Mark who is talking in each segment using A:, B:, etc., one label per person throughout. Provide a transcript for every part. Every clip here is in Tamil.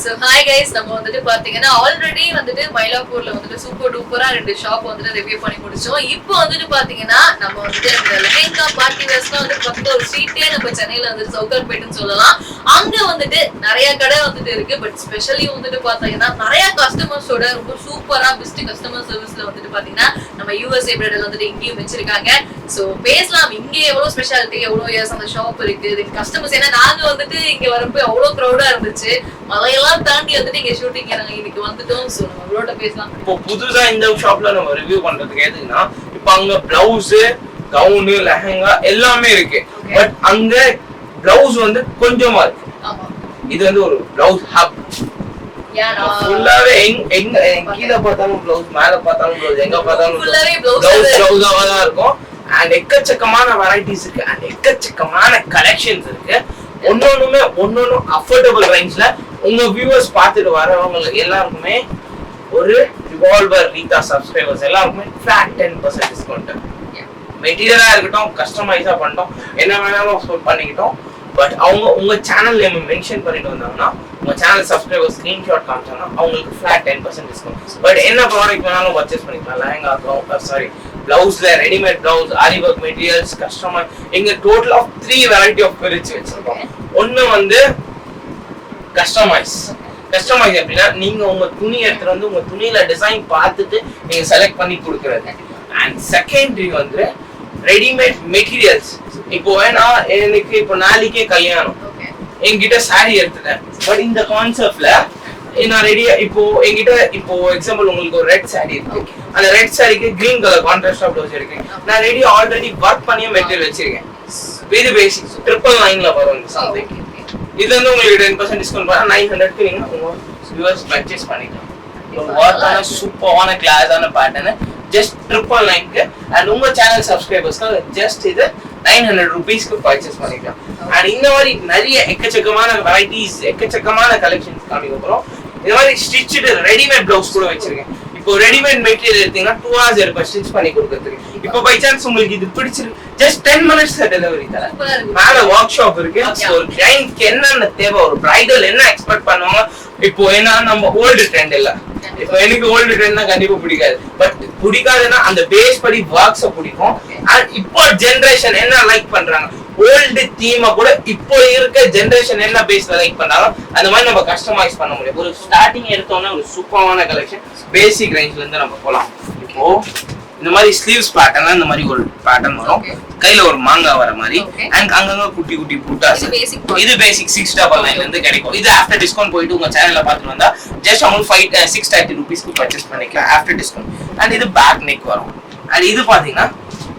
A: So hi guys, நம்ம வந்துட்டு பாத்தீங்கன்னா ஆல்ரெடி வந்துட்டு மயிலாப்பூர்ல வந்துட்டு சூப்பர் டூப்பரா ரெண்டு ஷாப் வந்துட்டு ரிவ்யூ பண்ணி முடிச்சோம். இப்போ வந்துட்டு பாத்தீங்கன்னா நம்ம வந்துட்டு இந்த லெஹங்கா பார்ட்டி வேர்ஸ்லாம் வந்து பக்கத்துல ஒரு ஸ்ட்ரீட்லயே நம்ம சென்னையில வந்துட்டு சவுகார்பேட்டைன்னு சொல்லலாம். அங்க வந்துட்டு நிறைய கடை வந்துட்டு இருக்கு. பட் ஸ்பெஷலி வந்துட்டு பாத்தீங்கன்னா நிறைய கஸ்டமர்ஸோட ரொம்ப சூப்பரா பெஸ்ட் கஸ்டமர் சர்வீஸ்ல வந்துட்டு பாத்தீங்கன்னா நம்ம USA Bridal வந்துட்டு இங்கேயும் வச்சிருக்காங்க. சோ பேசலாம் இங்க எவ்வளவு ஸ்பெஷாலிட்டி எவ்வளவு இயர்ஸ் அந்த ஷாப் இருக்கு கஸ்டமர்ஸ். ஏன்னா நாங்க வந்துட்டு இங்க வரப்போ அவ்வளவு க்ரௌடா இருந்துச்சு. மலையெல்லாம் தாண்டி வந்துட்டு இங்க ஷூட்டிங் நாங்க இன்னைக்கு வந்துட்டோம். சோ நம்ம அவரோட பேசலாம்.
B: இப்போ புதுசா இந்த ஷாப்ல நம்ம ரிவ்யூ பண்றதுக்கு எதுக்குன்னா இப்போ அங்க பிளவுஸ் கவுன் லெஹங்கா எல்லாமே இருக்கு. பட் அங்க பிளவுஸ் வந்து கொஞ்சமா இருக்கு. இது வந்து ஒரு பிளவுஸ் ஹப். ஃபுல்லாவே எங்க கீழ பார்த்தாலும் பிளவுஸ், மேல பார்த்தாலும் பிளவுஸ், எங்க பார்த்தாலும் பிளவுஸாவா தான் இருக்கும். அண்ட் எக்கச்சக்கமான வெரைட்டிஸ் இருக்கு. அண்ட் எக்கச்சக்கமான கலெக்ஷன்ஸ் இருக்கு. ஒன்னொன்னு அஃபோர்டபுள் ரேஞ்ச்ல உங்க வியூவர்ஸ் பார்த்துட்டு வரவங்க எல்லாருக்குமே ஒரு ரிவால்வர் ரீதா சப்ஸ்கிரைபர்ஸ் எல்லாருக்குமே ஃபிளாட் 10% டிஸ்கவுண்ட். மெட்டீரியலா இருக்கட்டும், கஸ்டமைஸா பண்ணிட்டோம், என்ன வேணாலும் பண்ணிக்கிட்டோம். பட் அவங்க உங்க சேனல் நேம் மென்ஷன் பண்ணிட்டு வந்தாங்கன்னா உங்க சேனல் சப்ஸ்கிரைபர் ஸ்கிரீன்ஷாட் காமிச்சாங்கன்னா அவங்களுக்கு ஃபிளாட் 10% டிஸ்கவுண்ட். பட் என்ன ப்ராடக்ட் வேணாலும் பர்ச்சேஸ் பண்ணிக்கலாம். லெஹங்கா, பிளவுஸ்ல ரெடிமேட் பிளவுஸ், ஆரி ஒர்க் மெட்டீரியல்ஸ், கஸ்டமர் எங்க டோட்டல் ஆஃப் 3 வெரைட்டி ஆஃப் பிரிச்சு வச்சிருக்கோம். ஒன்னு வந்து கஸ்டமைஸ் எப்படின்னா நீங்க உங்க துணி எடுத்துட்டு வந்து உங்க துணியில டிசைன் பார்த்துட்டு நீங்க செலக்ட் பண்ணி கொடுக்கறது. அண்ட் செகண்டரி வந்து ரெடிமேட் மெட்டீரியல்ஸ். இப்போ வேணா எனக்கு இப்போ நாளைக்கே கல்யாணம், என்கிட்ட சாரி எடுத்துட்டேன். பட் இந்த கான்செப்ட்ல நான் ரெடியா இப்போ என்கிட்ட இப்போ எக்ஸாம்பிள் உங்களுக்கு ஒரு ரெட் சாரி இருக்கு. அந்த ரெட் சாரிக்கு கிரீன் கலர் கான்ட்ராஸ்டா ப்ளவுஸ் எடுக்கிறேன். நான் ரெடியா ஆல்ரெடி ஒர்க் பண்ணிய மெட்டீரியல் வச்சிருக்கேன். இது பேசிக் 999ல வரும் சம்திங். இது வந்து உங்களுக்கு 10% டிஸ்கவுண்ட் பண்ணா 900க்கு நீங்க உங்க வியூவர்ஸ் பர்ச்சேஸ் பண்ணிக்கலாம். ஒர்க்கான சூப்பரான கிளாஸான பேட்டர்ன் ஜஸ்ட் 999க்கு. அண்ட் உங்க சேனல் சப்ஸ்கிரைபர்ஸ்க்கு ஜஸ்ட் இது 900 rupeesக்கு பர்ச்சேஸ் பண்ணிக்கலாம். அண்ட் இந்த மாதிரி நிறைய எக்கச்சக்கமான வெரைட்டிஸ், எக்கச்சக்கமான கலெக்ஷன்ஸ் காமிக்க போறோம். இந்த மாதிரி ஸ்டிச்டு ரெடிமேட் பிளவுஸ் கூட வச்சிருக்கேன். இப்போ ரெடிமேட் மெட்டீரியல் எடுத்தீங்கன்னா 2 hours எடுக்கும் ஸ்டிச் பண்ணி கொடுக்கறதுக்கு. இப்போ பை சான்ஸ் உங்களுக்கு இது பிடிச்சிருக்கு, ஜஸ்ட் 10 minutes டெலிவரி தரேன். மேல ஒர்க் ஷாப் இருக்கு. ஒரு கிளையன்ட்க்கு என்னென்ன தேவை, ஒரு பிரைடல் என்ன எக்ஸ்பெக்ட் பண்ணுவாங்க. இப்போ ஏன்னா நம்ம ஓல்டு ட்ரெண்ட் இல்ல. இப்போ எனக்கு ஓல்டு ட்ரெண்ட்னா கண்டிப்பா பிடிக்காது. பட் பிடிக்காதுன்னா அந்த பேஸ் படி ஒர்க்ஸ பிடிக்கும். அண்ட் இப்போ ஜெனரேஷன் என்ன லைக் பண்றாங்க, ஓல்டு தீமை கூட இப்போ இருக்க ஜெனரேஷன் என்ன பேஸ்ல லைக் பண்றாங்க அந்த மாதிரி நம்ம கஸ்டமைஸ் பண்ண முடியும். ஒரு ஸ்டார்டிங் எடுத்தோம்னா ஒரு சூப்பரான கலெக்ஷன் பேசிக் ரேஞ்ச்ல இருந்து நம்ம போலாம். இப்போ இந்த மாதிரி ஸ்லீவ்ஸ் பேட்டர்ன்ல இந்த மாதிரி ஒரு பேட்டர்ன் வரும், கையில ஒரு மாங்காய் வர மாதிரி. அண்ட் அங்கங்க குட்டி குட்டி பூட்டாஸ். இது பேசிக் 699ல இருந்து கிடைக்கும். இது ஆஃப்டர் டிஸ்கவுண்ட் போயிட்டு உங்க சேனல்ல பாத்துட்டு வந்தா ஜஸ்ட் உங்களுக்கு 630 rupeesக்கு பர்ச்சேஸ் பண்ணிக்கலாம் ஆஃப்டர் டிஸ்கவுண்ட். அண்ட் இது பேக் நெக் வரும். அண்ட் இது பாத்தீங்கன்னா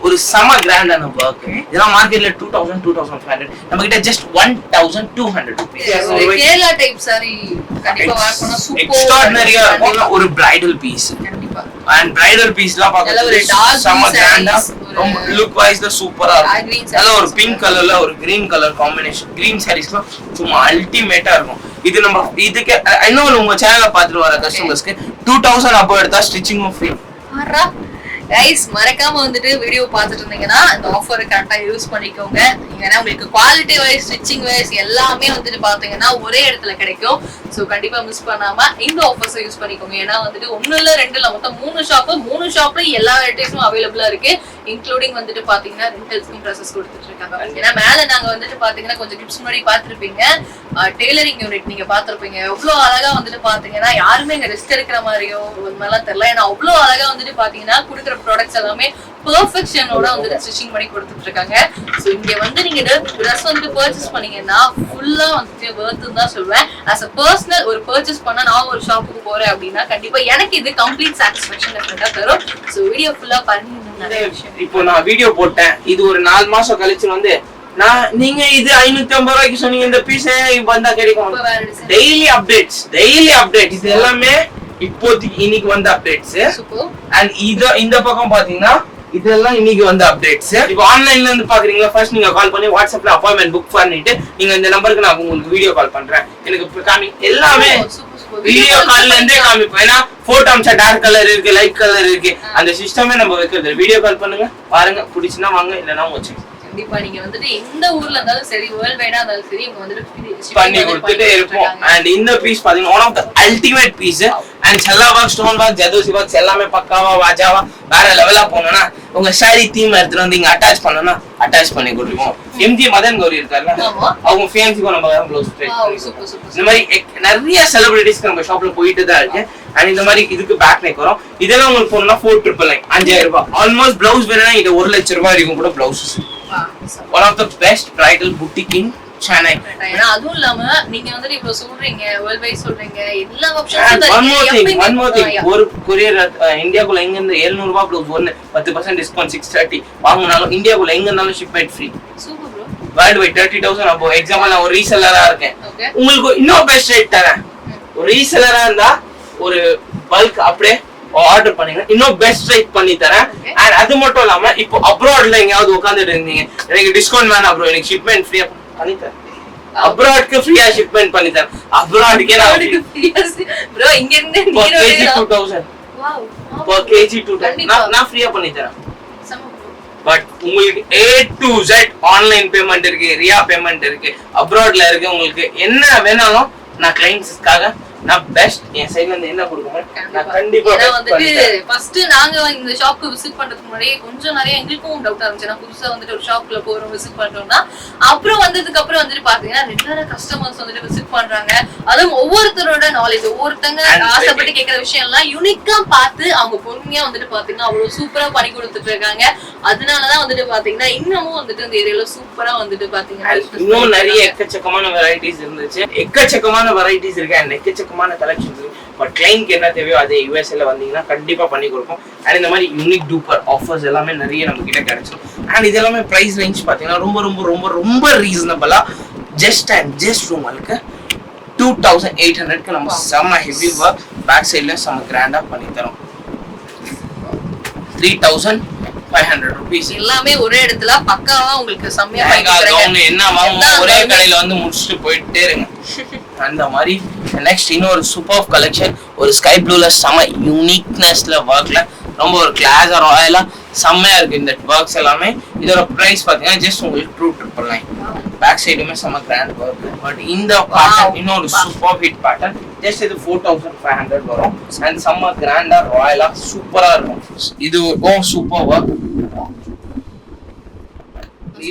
B: ஒரு சம கிராண்டான வர்க். இதெல்லாம் மார்க்கெட்ல 2000 2500, நம்ம கிட்ட just 1200 rupees.
A: Kerala type sorry கண்டிப்பா வாங்க போனா சூப்பர்
B: எக்ஸ்ட்ராஆர்டினரியா இருக்கும். ஒரு பிரைடல் பீஸ். கண்டிப்பா. அண்ட் பிரைடல் பீஸ்லாம் பாக்குறது சம கிராண்டா, ரொம்ப லுக் வைஸ்ல சூப்பரா இருக்கும். நல்ல ஒரு பிங்க் கலர்ல ஒரு கிரீன் கலர் காம்பினேஷன். கிரீன் சாரீஸ்லாம் சும்மா அல்டிமேட்டா இருக்கும். இது நம்ம இதுக்கு இன்னொரு உங்க சேனலை பார்த்துட்டு வர கஸ்டமர்ஸ்க்கு 2000 அப்போ எடுத்தா ஸ்டிச்சிங்கும் ஃப்ரீ.
A: கைஸ் மறக்காம வந்துட்டு வீடியோ பார்த்துட்டு இருந்தீங்கன்னா இந்த ஆஃபரை கரெக்டா யூஸ் பண்ணிக்கோங்க. ஏன்னா உங்களுக்கு குவாலிட்டி வைஸ், ஸ்டிச்சிங் வைஸ் எல்லாமே வந்துட்டு பாத்தீங்கன்னா ஒரே இடத்துல கிடைக்கும். ஸோ கண்டிப்பா மிஸ் பண்ணாம இந்த ஆஃபர்ஸை யூஸ் பண்ணிக்கோங்க. ஏன்னா வந்துட்டு 1 இல்ல 2 இல்ல மொத்தம் 3 ஷாப்ல எல்லா வெரைட்டிஸும் அவைலபிளா இருக்கு. இன்க்ளூடிங் வந்துட்டு பாத்தீங்கன்னா ரெண்டல்ஸ்க்கும் ட்ரெஸ்ஸஸ் கொடுத்துட்டு இருக்காங்க. ஏன்னா மேல நாங்க வந்துட்டு பாத்தீங்கன்னா கொஞ்சம் கிளிப்ஸ் முன்னாடி பாத்துருப்பீங்க, டெய்லரிங் யூனிட் நீங்க பாத்துருப்பீங்க. எவ்வளவு அழகா வந்துட்டு பாத்தீங்கன்னா யாருமே இங்க ரெஸ்ட் எடுக்கிற மாதிரியோ ஒரு மாதிரிலாம் தெரியல. ஏன்னா அவ்வளவு அழகா வந்துட்டு பாத்தீங்கன்னா கொடுக்குற ப்ராடக்ட்ஸ் எல்லாமே பெர்ஃபெக்ஷனோட வந்துட்டு ஸ்டிச்சிங் பண்ணி கொடுத்துட்டு இருக்காங்க. ஸோ இங்க வந்து நீங்க ட்ரெஸ் வந்துட்டு பர்ச்சேஸ் பண்ணீங்கன்னா ஃபுல்லா வந்துட்டு வர்த்துன்னு தான் சொல்லுவேன். ஆஸ் அ பர்சனல் ஒரு பர்ச்சேஸ் பண்ணா நான் ஒரு ஷாப்புக்கு போறேன் அப்படின்னா கண்டிப்பா எனக்கு இது கம்ப்ளீட் சாட்டிஸ்ஃபேக்ஷன் டெஃபினட்டா தரும். ஸோ வீடியோ ஃபுல்லா பண்ணி நிறைய விஷயம்.
B: இப்போ நான் வீடியோ போட்டேன், இது ஒரு 4 மாசம் கழிச்சு வந்து நீங்க இது 550 ரூபாய்க்கு சொன்னீங்க, இந்த பீஸ் வந்தா கிடைக்கும். டெய்லி அப்டேட்ஸ் இது எல்லாமே இப்போதைக்கு இன்னைக்கு வந்த அப்டேட்ஸ். அண்ட் இந்த பக்கம் பாத்தீங்கன்னா இதெல்லாம் இன்னைக்கு வந்த அப்டேட்ஸ். இப்போ ஆன்லைன்ல இருந்து பாக்குறீங்களா, ஃபர்ஸ்ட் நீங்க கால் பண்ணி வாட்ஸ்அப்ல அப்பாயின்மெண்ட் புக் பண்ணிட்டு நீங்க இந்த நம்பருக்கு நான் உங்களுக்கு வீடியோ கால் பண்றேன், எனக்கு காமி எல்லாமே வீடியோ கால்ல இருந்தே காமிப்போம். ஏன்னா போட்டோ அம்சா டார்க் கலர் இருக்கு, லைட் கலர் இருக்கு, அந்த சிஸ்டமே நம்ம வைக்கிறது. வீடியோ கால் பண்ணுங்க, பாருங்க, பிடிச்சுன்னா வாங்க, இல்லைன்னா வச்சு
A: கண்டிப்பா நீங்க வந்துட்டு எந்த ஊர்ல இருந்தாலும் சரி வேர்ல்ட் வைடா இருந்தாலும் சரி இவங்க வந்துட்டு
B: பண்ணி கொடுத்துட்டே இருப்போம். அண்ட் இந்த பீஸ் பாத்தீங்கன்னா one of the ultimate piece. And செல்லா ஒர்க், ஸ்டோன் ஒர்க், ஜதோசி ஒர்க்ஸ் எல்லாமே பக்காவா வாஜாவா வேற லெவலா போனோம்னா உங்க சாரி தீம் எடுத்துட்டு வந்து இங்க அட்டாச் பண்ணனும்னா அட்டாச் பண்ணி கொடுப்போம். எம்ஜி மதன் கௌரி இருக்காருல்ல, அவங்க ஃபேன்ஸுக்கு நம்ம ப்ளவுஸ் இந்த மாதிரி நிறைய செலிபிரிட்டிஸ்க்கு நம்ம ஷாப்ல போயிட்டு தான் இருக்கு. அண்ட் இந்த மாதிரி இதுக்கு பேக் நெக் வரும். இதெல்லாம் உங்களுக்கு போனா 4,999 5000 ரூபாய். ஆல்மோஸ்ட் பிளவுஸ் வேணும்னா இது 1 லட்சம் ரூபாய் வரைக்கும் கூட blouse. One of the best bridal boutique in Chennai.
A: அதுவும் இல்லாம நீங்க வந்துட்டு இவ்வளவு சொல்றீங்க, வேர்ல்ட் வைட் சொல்றீங்க, எல்லா
B: one more thing ஒரு கொரியர் இந்தியாக்குள்ள எங்க இருந்து 700 ரூபாய் பிளவுஸ் ஒன்னு 10% டிஸ்கவுண்ட் 630 வாங்குனாலும் இந்தியாக்குள்ள எங்க இருந்தாலும் shipment free.
A: Super bro.
B: World wide 30,000 அப்போ எக்ஸாம்பிள் நான் ஒரு ரீசெல்லரா இருக்கேன், உங்களுக்கு இன்னும் பெஸ்ட் ரேட் தரேன். ஒரு ரீசெல்லரா இருந்தா ஒரு பல்க் அப்படியே ஆர்டர் பண்ணீங்க இன்னும் பெஸ்ட் ரேட் பண்ணி தரேன். அண்ட் அது மட்டும் இல்லாம இப்போ அப்ராட்ல எங்கயாவது உட்கார்ந்துட்டு இருந்தீங்க, எனக்கு டிஸ்கவுண்ட் வேணாம் ப்ரோ, எனக்கு ஷிப்மென்ட் ஃப்ரீயா பண்ணி தரேன். அப்ராட்க்கு ஃப்ரீயா ஷிப்மென்ட் பண்ணி தரேன். அப்ராட்க்கே நான்
A: ப்ரோ இங்க இருந்து
B: நீங்க 2000 வாவ் per kg 2000 நான் ஃப்ரீயா பண்ணி தரேன். பட் உங்களுக்கு A to Z online payment இருக்கு, ரியா பேமெண்ட் இருக்கு, அப்ராட்ல இருக்கு. உங்களுக்கு என்ன வேணாலும் நான் கிளைண்ட்ஸ்க்காக நான் பெஸ்ட் என் சைடுல இருந்து என்ன கொடுக்கணும் நான் கண்டிப்பா
A: வந்துட்டு ஃபர்ஸ்ட் நாங்க இந்த ஷாப்க்கு விசிட் பண்றதுக்கு முன்னாடி கொஞ்சம் நிறைய எங்களுக்கும் டவுட்டா இருந்துச்சு. நான் புதுசா வந்துட்டு ஒரு ஷாப்ல போறோம் விசிட் பண்றோம்னா, அப்புறம் வந்ததுக்கு அப்புறம் வந்துட்டு பாத்தீங்கன்னா ரெகுலரா கஸ்டமர்ஸ் வந்துட்டு விசிட் பண்றாங்க. அதுவும் ஒவ்வொருத்தரோட நாலேஜ், ஒவ்வொருத்தங்க ஆசைப்பட்டு கேட்கிற விஷயம் எல்லாம் யூனிக்கா பார்த்து அவங்க பொறுமையா வந்துட்டு பாத்தீங்கன்னா அவ்வளவு சூப்பரா பண்ணி கொடுத்துட்டு இருக்காங்க. அதனாலதான் வந்துட்டு பாத்தீங்கன்னா இன்னமும் வந்துட்டு இந்த ஏரியால சூப்பரா வந்துட்டு பாத்தீங்கன்னா
B: இன்னும் நிறைய எக்கச்சக்கமான வெரைட்டிஸ் இருந்துச்சு, எக்கச்சக்கமான வெரைட்டிஸ் இருக்கு அண்ட் எக்கச்சக்கமான கலெக்ஷன்ஸ் இருக்கு. பட் கிளைண்ட்க்கு என்ன தேவையோ அதே யூஎஸ்ஏல வந்தீங்கன்னா கண்டிப்பா பண்ணி கொடுப்போம். அண்ட் இந்த மாதிரி யூனிக் டூப்பர் ஆஃபர்ஸ் எல்லாமே நிறைய நம்ம கிட்ட கிடைச்சிடும். அண்ட் இது எல்லாமே பிரைஸ் ரேஞ்ச் பாத்தீங்கன்னா ரொம்ப ரொம்ப ரொம்ப ரொம்ப ரீசனபிளா ஜஸ்ட் உங்களுக்கு 2800க்கு நம்ம செம்ம ஹெவி ஒர்க் பேக் சைட்ல செம்ம கிராண்டா பண்ணி தரோம். 3500 rupees
A: எல்லாமே ஒரே இடத்துல பக்காவா உங்களுக்கு செம்மையா பண்ணி தரேன்.
B: என்ன வாங்குங்க ஒரே கடையில வந்து முடிச்சிட்டு போயிட்டே இருங்க. அந்த மாதிரி நெக்ஸ்ட் இன்னொரு சூப்பர் கலெக்ஷன், ஒரு ஸ்கை ப்ளூல செம யூனிக்னஸ்ல ஒர்க்ல ரொம்ப ஒரு கிளாஸா ராயலா செம்மையா இருக்கு இந்த ஒர்க்ஸ் எல்லாமே. இதோட பிரைஸ் பாத்தீங்கன்னா ஜஸ்ட் உங்களுக்கு 299. பேக் சைடுமே செம கிராண்ட் ஒர்க். பட் இந்த பேட்டர்ன் இன்னொரு சூப்பர் ஹிட் பேட்டர்ன், ஜஸ்ட் இது 4500 வரும். அண்ட் செம்ம கிராண்டா ராயலா சூப்பரா இருக்கும். இது சூப்பர் ஒர்க்.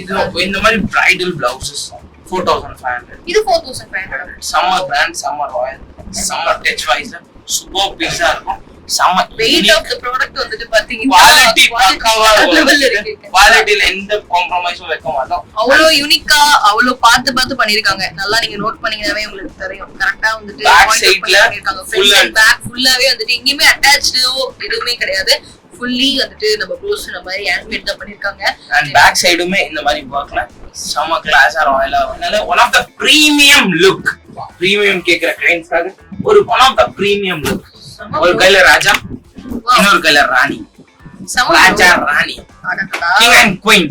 B: இது இந்த மாதிரி பிரைடல் பிளவுசஸ் 4500.
A: இது 4500.
B: Summer brand, summer royal, summer touch wise super பீஸா இருக்கும். சம்ம
A: வெயிட் ஆஃப் தி ப்ராடக்ட் வந்துட்டு பாத்தீங்கன்னா
B: குவாலிட்டி பக்காவா இருக்கு. குவாலிட்டில எந்த காம்ப்ரமைஸும் வைக்க மாட்டோம்.
A: அவ்வளோ யூனிக்கா அவ்வளோ பார்த்து பண்ணிருக்காங்க. நல்லா நீங்க நோட் பண்ணீங்கனாவே உங்களுக்கு தெரியும். கரெக்ட்டா வந்துட்டு
B: பேக் சைடுல
A: ஃபுல் அண்ட் பேக் ஃபுல்லாவே வந்துட்டு எங்கயுமே அட்டாச்டோ எதுவுமே கிடையாது. ஃபுல்லி வந்துட்டு நம்ம க்ளோஸ் இந்த மாதிரி ஹேண்ட்மேட் தான் பண்ணிருக்காங்க.
B: அண்ட் பேக் சைடுமே இந்த மாதிரி வர்க்ல செம கிளாஸா ராயலா வரனால one of the premium look. Premium கேக்குற கிளைண்ட்ஸ்க்காக ஒரு one of the premium look. ஒரு கையில ராஜா, இன்னொரு கையில ராணி. ராஜா ராணி, கிங் அண்ட் குயின்.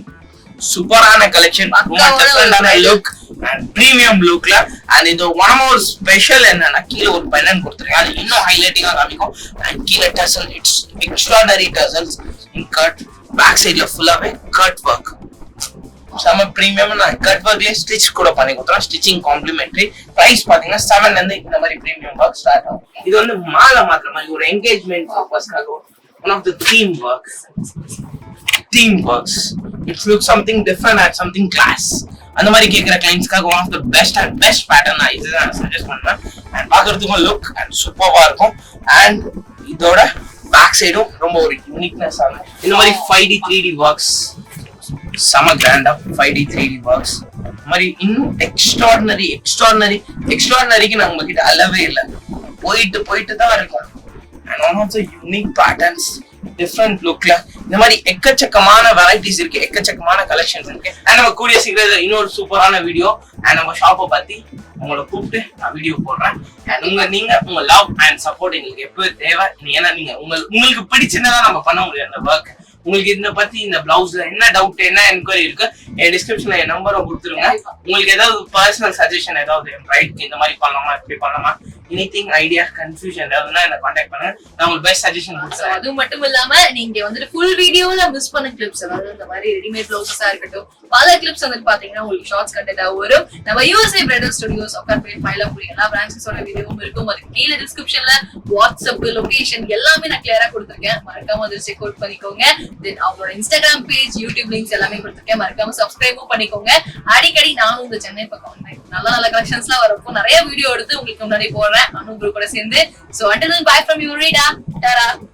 B: சூப்பரான கலெக்ஷன், ரொம்ப டிஃபரெண்டான லுக் அண்ட் பிரீமியம் லுக்ல. அண்ட் இது ஒன் மோர் ஸ்பெஷல் என்னன்னா கீழ ஒரு பெண்ணன் கொடுத்துருக்கேன், அது இன்னும் ஹைலைட்டிங்கா காமிக்கும். அண்ட் கீழ tassel, it's extraordinary tassels in cut. Back சைடுல ஃபுல்லாவே கட் ஒர்க், செம பிரீமியம். நான் கட் ஒர்க்லயே ஸ்டிச் கூட பண்ணி கொடுத்துறேன், ஸ்டிச்சிங் காம்ப்ளிமெண்டரி. பிரைஸ் பாத்தீங்கன்னா 7ல இருந்து இந்த மாதிரி பிரீமியம் ஒர்க் ஸ்டார்ட் ஆகும். இது வந்து மாலை மாத்திர மாதிரி ஒரு என்கேஜ்மெண்ட் பர்பஸ்க்காக one of the theme works. It's look something different and something class. அந்த மாதிரி கேட்கிற கிளைண்ட்ஸ்க்காக one of the best pattern நான் இதுதான் சஜஸ்ட் பண்ணுவேன். அண்ட் பாக்குறதுக்கும் லுக் அண்ட் சூப்பர்வா இருக்கும். அண்ட் இதோட பேக் சைடும் ரொம்ப ஒரு யூனிக்னஸ் ஆகும். இந்த மாதிரி 5D 3D ஒர்க்ஸ் செம கிராண்டா 5D 3D ஒர்க்ஸ். இந்த மாதிரி இன்னும் எக்ஸ்ட்ராடனரிக்கு நம்ம கிட்ட அளவே இல்லை, போயிட்டு தான் இருக்கும். And one of the unique patterns, different லுக்ல இந்த மாதிரி எக்கச்சக்கமான வெரைட்டிஸ் இருக்கு, எக்கச்சக்கமான கலெக்ஷன்ஸ் இருக்கு. அண்ட் நம்ம கூடிய சீக்கிரம் இன்னொரு சூப்பரான வீடியோ அண்ட் நம்ம ஷாப்பை பத்தி உங்களை கூப்பிட்டு நான் வீடியோ போடுறேன். அண்ட் நீங்க உங்க லவ் அண்ட் சப்போர்ட் எங்களுக்கு எப்போ தேவை. ஏன்னா நீங்க உங்களுக்கு பிடிச்சிருந்தா நம்ம பண்ண முடியும் அந்த ஒர்க். உங்களுக்கு இதை பத்தி இந்த பிளவுஸ்ல என்ன டவுட், என்ன என்கொயரி இருக்கு, என் டிஸ்கிரிப்ஷன்ல என் நம்பரை கொடுத்துருங்க. உங்களுக்கு ஏதாவது பர்சனல் சஜஷன் ஏதாவது ரைட் இந்த மாதிரி பண்ணலாமா, இப்படி பண்ணலாமா, எனிதிங் ஐடியா கன்ஃபியூஷன் ஏதாவதுனா என்ன கான்டாக்ட் பண்ணுங்க, நான் உங்களுக்கு பெஸ்ட் சஜஷன் கொடுக்குறேன்.
A: அது மட்டும் இல்லாம நீங்க வந்துட்டு ஃபுல் வீடியோல மிஸ் பண்ண கிளிப்ஸ், அதாவது இந்த மாதிரி ரெடிமேட் ப்ளவுஸஸா இருக்கட்டும், பல கிளிப்ஸ் வந்துட்டு பாத்தீங்கன்னா உங்களுக்கு ஷார்ட்ஸ் கண்டென்ட்டா வரும். நம்ம USA bridal studios offer Mylapore எல்லா பிரான்ச்சஸோட வீடியோவும் இருக்கும். அதுக்கு கீழே டிஸ்கிரிப்ஷன்ல வாட்ஸ்அப் லொகேஷன் எல்லாமே நான் கிளியரா கொடுத்துருக்கேன், மறக்காம அதை செக் அவுட் பண்ணிக்கோங்க. தென் அவங்களோட இன்ஸ்டாகிராம் பேஜ், யூடியூப் லிங்க்ஸ் எல்லாமே கொடுத்துருக்கேன், மறக்காம சப்ஸ்கிரைபும் பண்ணிக்கோங்க. அடிக்கடி நானும் இந்த சென்னை பக்கம் நல்ல நல்ல கலெக்ஷன்ஸ்லாம் வரப்போ நிறைய வீடியோ எடுத்து உங்களுக்கு முன்னாடி போடுறேன், அனு கூட சேர்ந்து. So until then, bye from you, Rita. Ta-da.